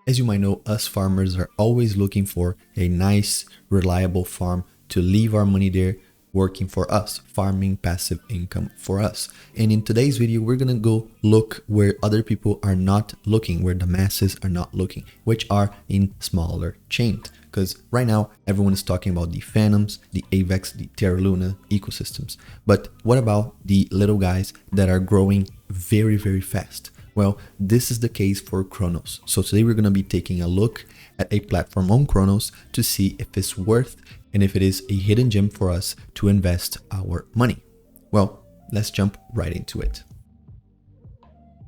As you might know, us farmers are always looking for a nice, reliable farm to leave our money there, working for us, farming passive income for us. And in today's video, we're gonna go look where other people are not looking, where the masses are not looking, which are in smaller chains. Because right now, everyone is talking about the Phantoms, the AVAX, the Terra Luna ecosystems. But what about the little guys that are growing very, very fast? Well, this is the case for Cronos. So today we're going to be taking a look at a platform on Cronos to see if it's worth and if it is a hidden gem for us to invest our money. Well, let's jump right into it.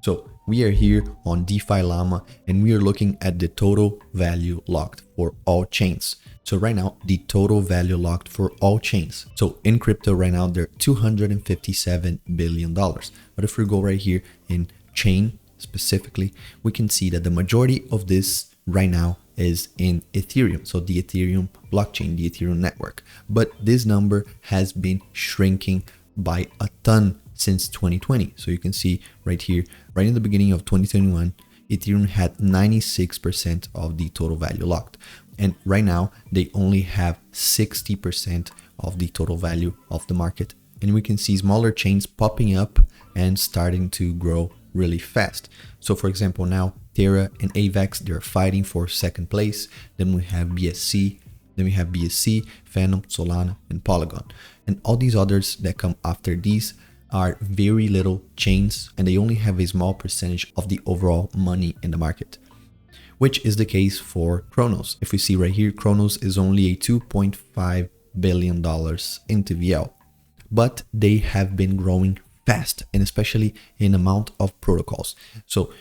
So we are here on DeFi Llama and we are looking at the total value locked for all chains. So right now, the total value locked for all chains. So in crypto right now, they're $257 billion. But if we go right here in chain specifically, we can see that the majority of this right now is in Ethereum. So the Ethereum blockchain, the Ethereum network. But this number has been shrinking by a ton since 2020. So you can see right here, right in the beginning of 2021, Ethereum had 96% of the total value locked. And right now they only have 60% of the total value of the market. And we can see smaller chains popping up and starting to grow really fast. So for example, now Terra and AVAX, they're fighting for second place. Then we have BSC, Phantom, Solana, and Polygon. And all these others that come after these are very little chains and they only have a small percentage of the overall money in the market, which is the case for Cronos. If we see right here, Cronos is only a $2.5 billion in TVL, but they have been growing fast and especially in amount of protocols. So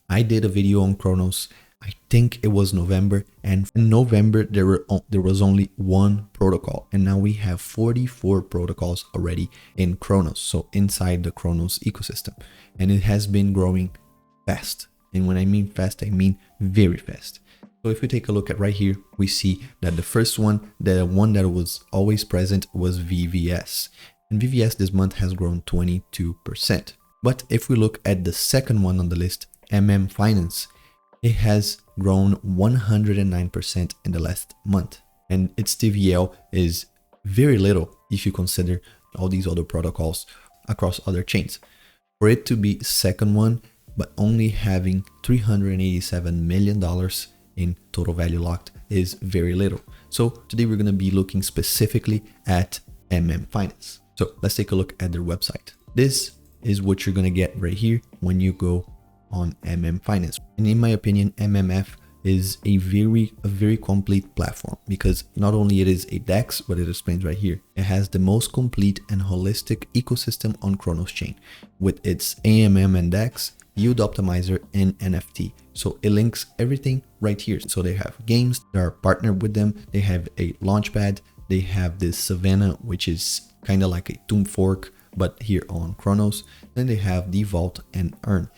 I did a video on Cronos, I think it was November, and in November there was only one protocol and now we have 44 protocols already in Cronos, so inside the Cronos ecosystem, and it has been growing fast. And when I mean fast, I mean very fast. So if we take a look at right here, we see that the first one, the one that was always present, was VVS. And VVS this month has grown 22%. But if we look at the second one on the list, MMFinance, it has grown 109% in the last month. And its TVL is very little if you consider all these other protocols across other chains. For it to be second one, but only having $387 million in total value locked is very little. So today we're going to be looking specifically at MMFinance. So let's take a look at their website. This is what you're going to get right here when you go on MMFinance. And in my opinion, MMF is a very complete platform because not only it is a DEX, but it explains right here, it has the most complete and holistic ecosystem on Cronos chain with its AMM and DEX, yield optimizer, and NFT. So it links everything right here. So they have games that are partnered with them. They have a launchpad. They have this Savannah, which is kind of like a Tomb Fork, but here on Cronos. Then they have the Vault and Earn.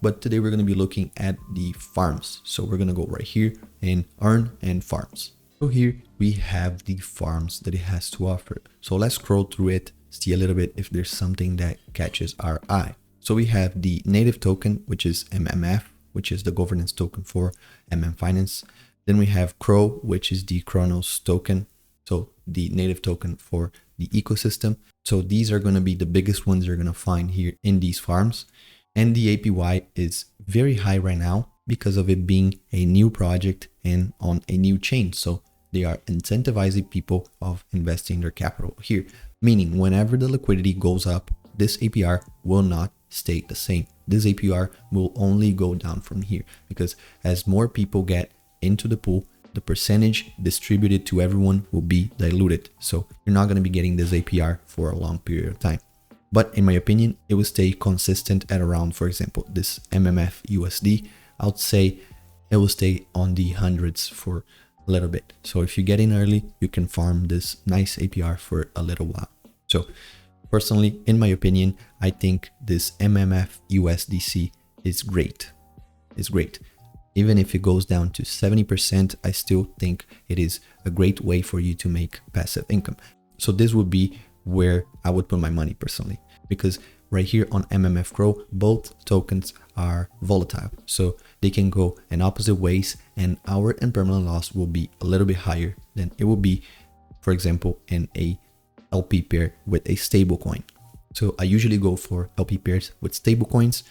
But today we're going to be looking at the farms. So we're going to go right here in Earn and Farms. So here we have the farms that it has to offer. So let's scroll through it, see a little bit if there's something that catches our eye. So we have the native token, which is MMF, which is the governance token for MMFinance. Then we have Crow, which is the Cronos token. So the native token for the ecosystem. So these are going to be the biggest ones you're going to find here in these farms. And the APY is very high right now because of it being a new project and on a new chain. So they are incentivizing people of investing their capital here, meaning whenever the liquidity goes up, this APR will not stay the same. This APR will only go down from here because as more people get into the pool, the percentage distributed to everyone will be diluted. So you're not going to be getting this APR for a long period of time. But in my opinion, it will stay consistent at around, for example, this MMF USD. I would say it will stay on the hundreds for a little bit. So if you get in early, you can farm this nice APR for a little while. So personally, in my opinion, I think this MMF USDC is great. It's great. Even if it goes down to 70%, I still think it is a great way for you to make passive income. So this would be where I would put my money personally, because right here on MMF Crow, both tokens are volatile. So they can go in opposite ways, and our impermanent loss will be a little bit higher than it will be, for example, in a LP pair with a stable coin. So I usually go for LP pairs with stable coins,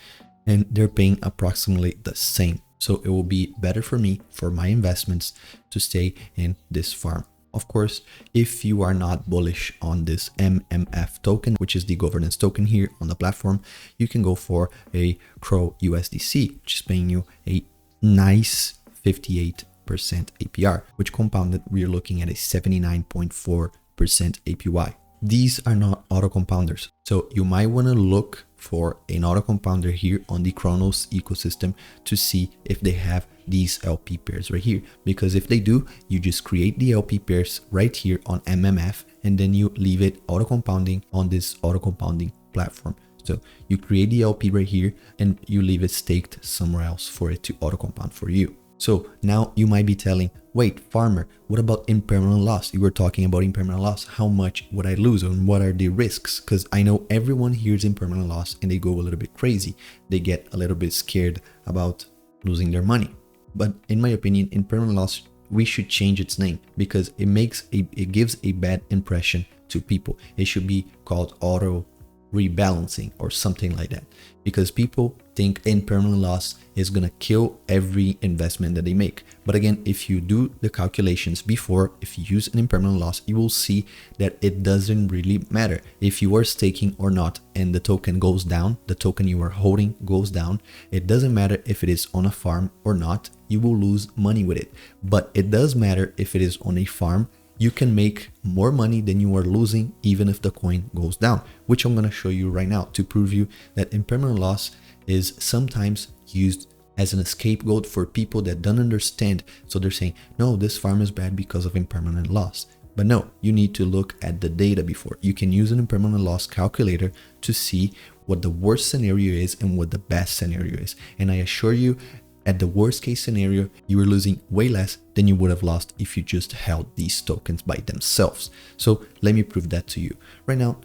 and they're paying approximately the same. So it will be better for me, for my investments, to stay in this farm. Of course, if you are not bullish on this MMF token, which is the governance token here on the platform, you can go for a Crow USDC, which is paying you a nice 58% APR, which compounded, we're looking at a 79.4% APY. These are not auto compounders, so you might want to look for an auto compounder here on the Cronos ecosystem to see if they have these LP pairs right here, because if they do, you just create the LP pairs right here on MMF, and then you leave it auto compounding on this auto compounding platform. So you create the LP right here and you leave it staked somewhere else for it to auto compound for you. So now you might be telling, wait, farmer, what about impermanent loss? You were talking about impermanent loss. How much would I lose, and what are the risks? Because I know everyone hears impermanent loss and they go a little bit crazy. They get a little bit scared about losing their money. But in my opinion, impermanent loss, we should change its name, because it gives a bad impression to people. It should be called auto rebalancing or something like that, because people think impermanent loss is gonna kill every investment that they make. But again, if you do the calculations before, if you use an impermanent loss, you will see that it doesn't really matter if you are staking or not, and the token goes down, the token you are holding goes down. It doesn't matter if it is on a farm or not, you will lose money with it. But it does matter if it is on a farm. You can make more money than you are losing even if the coin goes down, which I'm going to show you right now to prove you that impermanent loss is sometimes used as an scapegoat for people that don't understand. So they're saying, no, this farm is bad because of impermanent loss. But no, you need to look at the data before. You can use an impermanent loss calculator to see what the worst scenario is and what the best scenario is. And I assure you, at the worst case scenario, you are losing way less than you would have lost if you just held these tokens by themselves. So let me prove that to you. Right now,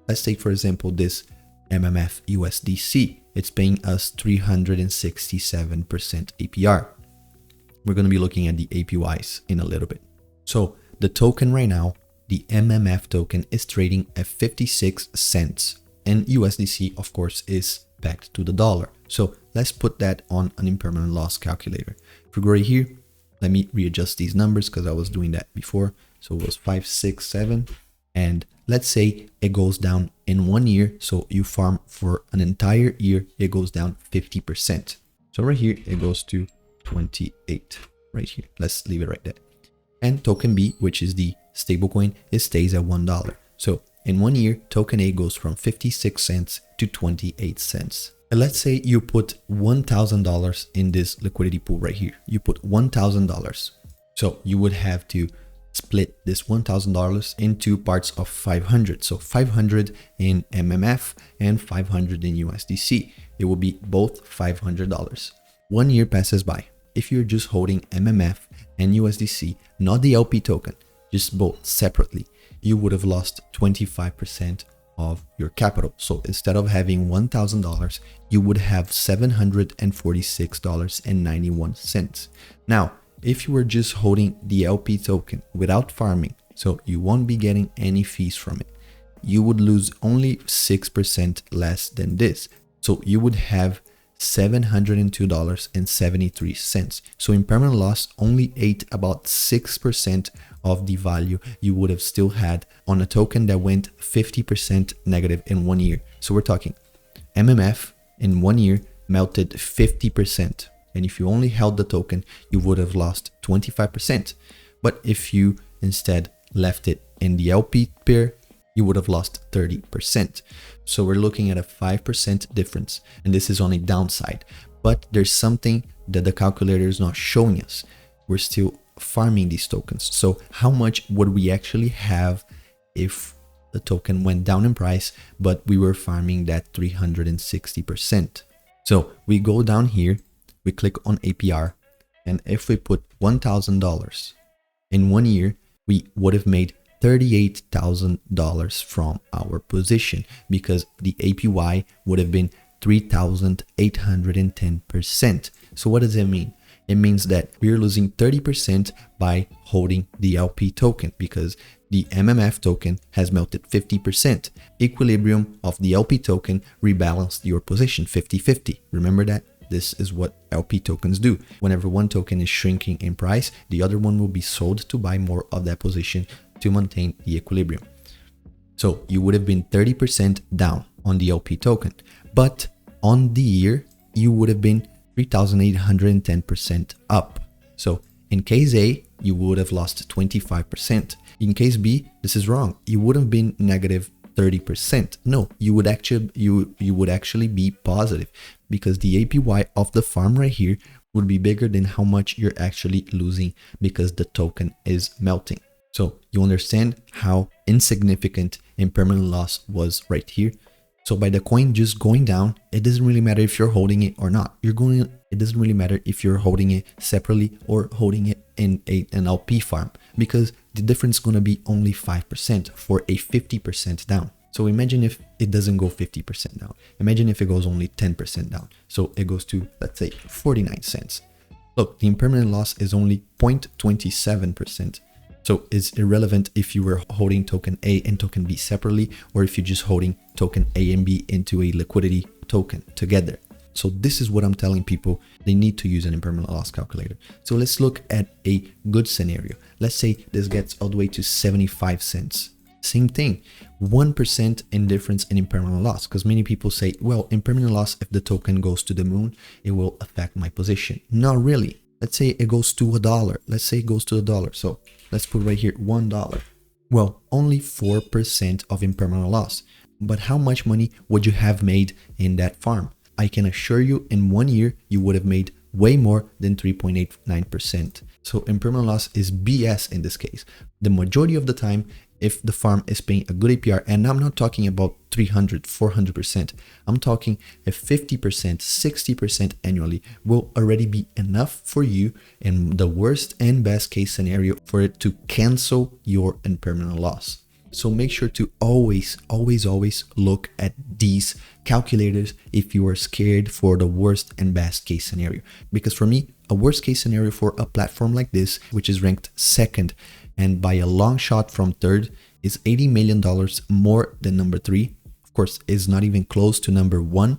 let's take for example this MMF USDC. It's paying us 367% APR. We're going to be looking at the APYs in a little bit. So the token right now, the MMF token, is trading at 56 cents, and USDC of course is pegged to the dollar. So let's put that on an impermanent loss calculator. If we go right here, let me readjust these numbers because I was doing that before. So it was 5, 6, 7. And let's say it goes down in 1 year. So you farm for an entire year, it goes down 50%. So right here, it goes to 28 right here. Let's leave it right there. And token B, which is the stablecoin, it stays at $1. So in 1 year, token A goes from 56 cents to 28 cents. And let's say you put $1,000 in this liquidity pool right here. You put $1,000. So you would have to split this $1,000 into parts of 500. So 500 in MMF and 500 in USDC. It will be both $500. 1 year passes by. If you're just holding MMF and USDC, not the LP token, just both separately, you would have lost 25% of your capital. So instead of having $1,000, you would have $746.91. Now, if you were just holding the LP token without farming, so you won't be getting any fees from it, you would lose only 6% less than this. So you would have $702.73. So impermanent loss only ate about 6% of the value you would have still had on a token that went 50% negative in 1 year. So we're talking MMF in 1 year melted 50%. And if you only held the token, you would have lost 25%. But if you instead left it in the LP pair, you would have lost 30%. So we're looking at a 5% difference. And this is on a downside. But there's something that the calculator is not showing us. We're still farming these tokens. So how much would we actually have if the token went down in price, but we were farming that 360%? So we go down here, we click on APR, and if we put $1,000 in 1 year, we would have made $38,000 from our position because the APY would have been 3,810%. So what does that mean? It means that we're losing 30% by holding the LP token because the MMF token has melted 50%. Equilibrium of the LP token rebalanced your position 50-50. Remember that? This is what LP tokens do. Whenever one token is shrinking in price, the other one will be sold to buy more of that position to maintain the equilibrium. So you would have been 30% down on the LP token, but on the year, you would have been 3,810% up. So in case A, you would have lost 25%. In case B, this is wrong. You would have been negative 30%. No, you would actually be positive because the APY of the farm right here would be bigger than how much you're actually losing because the token is melting. So you understand how insignificant impermanent loss was right here. So by the coin just going down, it doesn't really matter if you're holding it or not. It doesn't really matter if you're holding it separately or holding it in an LP farm because the difference is going to be only 5% for a 50% down. So imagine if it doesn't go 50% down. Imagine if it goes only 10% down. So it goes to, let's say, 49 cents. Look, the impermanent loss is only 0.27%. So it's irrelevant if you were holding token A and token B separately, or if you're just holding token A and B into a liquidity token together. So this is what I'm telling people. They need to use an impermanent loss calculator. So let's look at a good scenario. Let's say this gets all the way to 75 cents. Same thing, 1% in difference in impermanent loss, because many people say, well, impermanent loss, if the token goes to the moon, it will affect my position. Not really. Let's say it goes to $1. Let's say it goes to $1. So let's put right here $1. Well, only 4% of impermanent loss. But how much money would you have made in that farm? I can assure you in 1 year, you would have made way more than 3.89%. So impermanent loss is BS in this case. The majority of the time, if the farm is paying a good APR, and I'm not talking about 300, 400%, I'm talking a 50%, 60% annually will already be enough for you in the worst and best case scenario for it to cancel your impermanent loss. So make sure to always look at these calculators if you are scared for the worst and best case scenario. Because for me, a worst case scenario for a platform like this, which is ranked second and by a long shot from third, is $80 million more than number 3. Of course, it's not even close to number 1,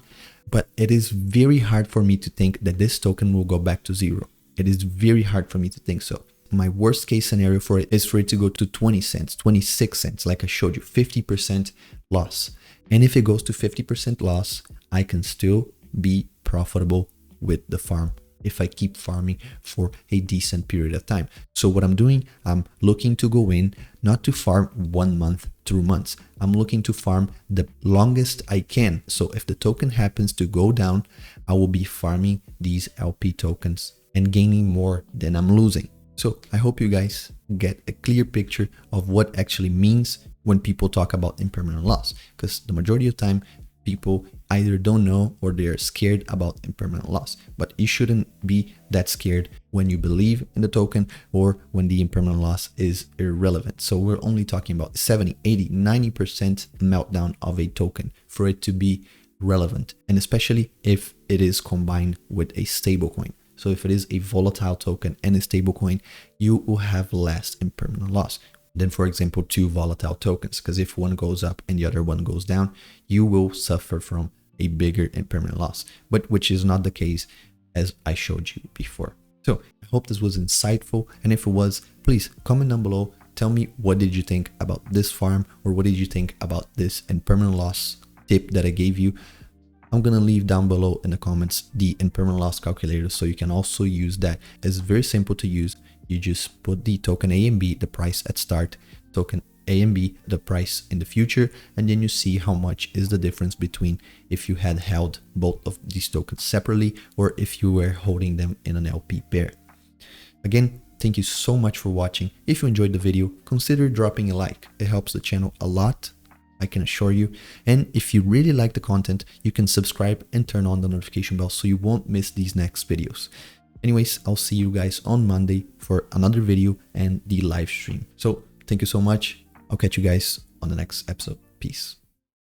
but it is very hard for me to think that this token will go back to 0. It is very hard for me to think so. My worst case scenario for it is for it to go to 20 cents, 26 cents, like I showed you, 50% loss. And if it goes to 50% loss, I can still be profitable with the farm if I keep farming for a decent period of time. So what I'm doing, I'm looking to go in, not to farm 1 month through months. I'm looking to farm the longest I can. So if the token happens to go down, I will be farming these LP tokens and gaining more than I'm losing. So I hope you guys get a clear picture of what actually means when people talk about impermanent loss, because the majority of the time people either don't know or they're scared about impermanent loss. But you shouldn't be that scared when you believe in the token or when the impermanent loss is irrelevant. So we're only talking about 70, 80, 90% meltdown of a token for it to be relevant, and especially if it is combined with a stablecoin. So if it is a volatile token and a stablecoin, you will have less impermanent loss than, for example, 2 volatile tokens. Because if one goes up and the other one goes down, you will suffer from a bigger impermanent loss, but which is not the case as I showed you before. So I hope this was insightful. And if it was, please comment down below. Tell me, what did you think about this farm, or what did you think about this impermanent loss tip that I gave you? I'm going to leave down below in the comments the impermanent loss calculator, so you can also use that. It's very simple to use. You just put the token A and B, the price at start, token A and B, the price in the future, and then you see how much is the difference between if you had held both of these tokens separately or if you were holding them in an LP pair. Again, thank you so much for watching. If you enjoyed the video, consider dropping a like. It helps the channel a lot, I can assure you. And if you really like the content, you can subscribe and turn on the notification bell so you won't miss these next videos. Anyways, I'll see you guys on Monday for another video and the live stream. So thank you so much. I'll catch you guys on the next episode. Peace.